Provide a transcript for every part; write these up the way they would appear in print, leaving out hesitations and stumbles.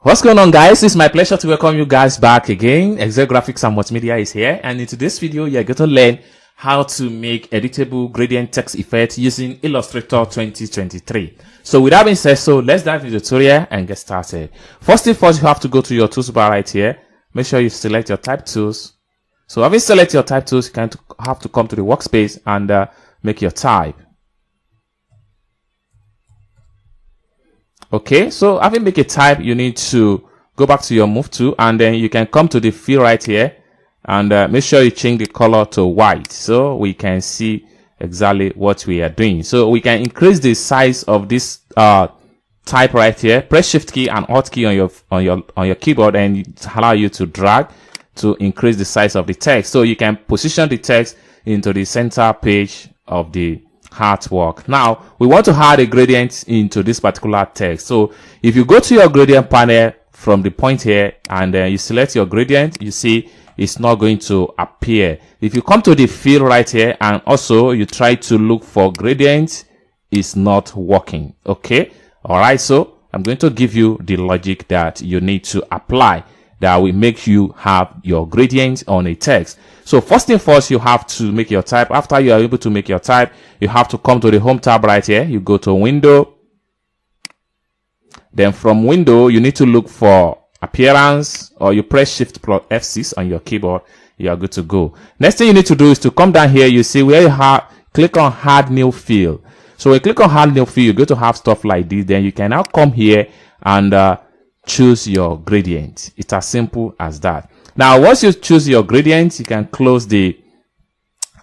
What's going on, guys? It's my pleasure to welcome you guys back again. Excel Graphics and Multimedia is here, and in today's video you're going to learn how to make editable gradient text effect using Illustrator 2023. So with that being said, let's dive into the tutorial and get started. First thing first, you have to go to your tools bar right here. Make sure you select your type tools. So having selected your type tools, you have to come to the workspace and make your type. Okay, so having make a type, you need to go back to your move tool, and then you can come to the fill right here and make sure you change the color to white so we can see exactly what we are doing. So we can increase the size of this type right here. Press Shift key and Alt key on your keyboard, and it allow you to drag to increase the size of the text. So you can position the text into the center page of the artwork. Now we want to add a gradient into this particular text. So if you go to your gradient panel from the point here and you select your gradient, you see it's not going to appear. If you come to the fill right here and also you try to look for gradient, it's not working. Okay, all right, so I'm going to give you the logic that you need to apply that will make you have your gradient on a text. So first thing first, you have to make your type. After you are able to make your type, you have to come to the home tab right here. You go to window. Then from window, you need to look for appearance, or you press Shift plus F6 on your keyboard. You are good to go. Next thing you need to do is to come down here. You see where you have, click on add new field. So when you click on add new field, you're going to have stuff like this. Then you can now come here and choose your gradient. It's as simple as that. Now once you choose your gradient, you can close the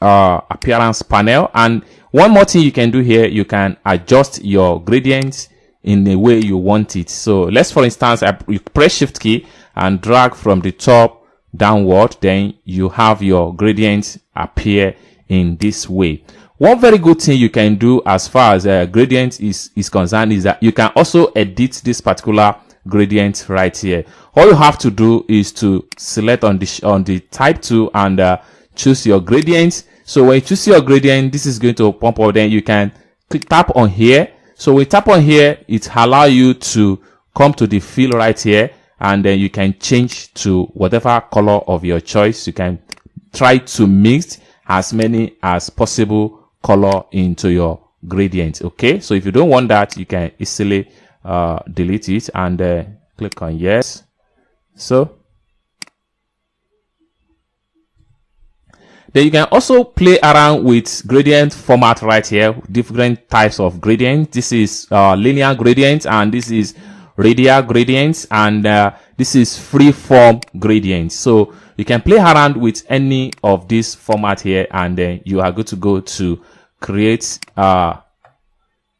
appearance panel, and one more thing you can do here, you can adjust your gradient in the way you want it. So let's, for instance, you press Shift key and drag from the top downward, then you have your gradient appear in this way. One very good thing you can do as far as gradient is concerned is that you can also edit this particular gradient right here. All you have to do is to select on the type tool and choose your gradient. So when you choose your gradient, this is going to pump up. Then you can tap on here. So when you tap on here, it allows you to come to the fill right here, and then you can change to whatever color of your choice. You can try to mix as many as possible color into your gradient. Okay, so if you don't want that, you can easily delete it and click on yes. So then you can also play around with gradient format right here. Different types of gradient. This is linear gradient, and this is radial gradient, and this is free form gradient. So you can play around with any of this format here, and then you are good to go to create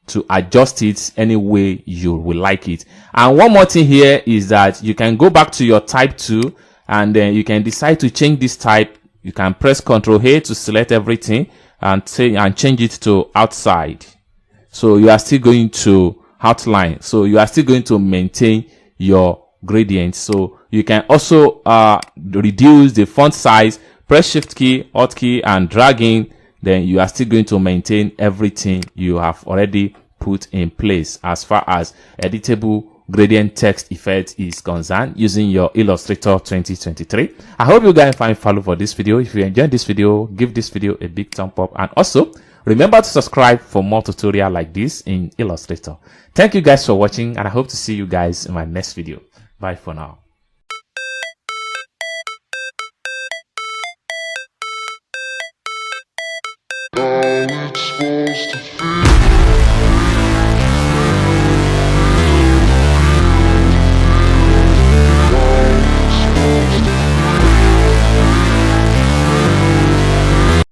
to adjust it any way you will like it. And one more thing here is that you can go back to your type tool, and then you can decide to change this type. You can press Ctrl A to select everything and change it to outside. So you are still going to outline. So you are still going to maintain your gradient. So you can also reduce the font size. Press Shift key, Alt key, and drag in. Then you are still going to maintain everything you have already put in place as far as editable gradient text effect is concerned using your Illustrator 2023. I hope you guys find value for this video. If you enjoyed this video, give this video a big thumb up, and also remember to subscribe for more tutorial like this in Illustrator. Thank you guys for watching, and I hope to see you guys in my next video. Bye for now. How it's supposed to feel.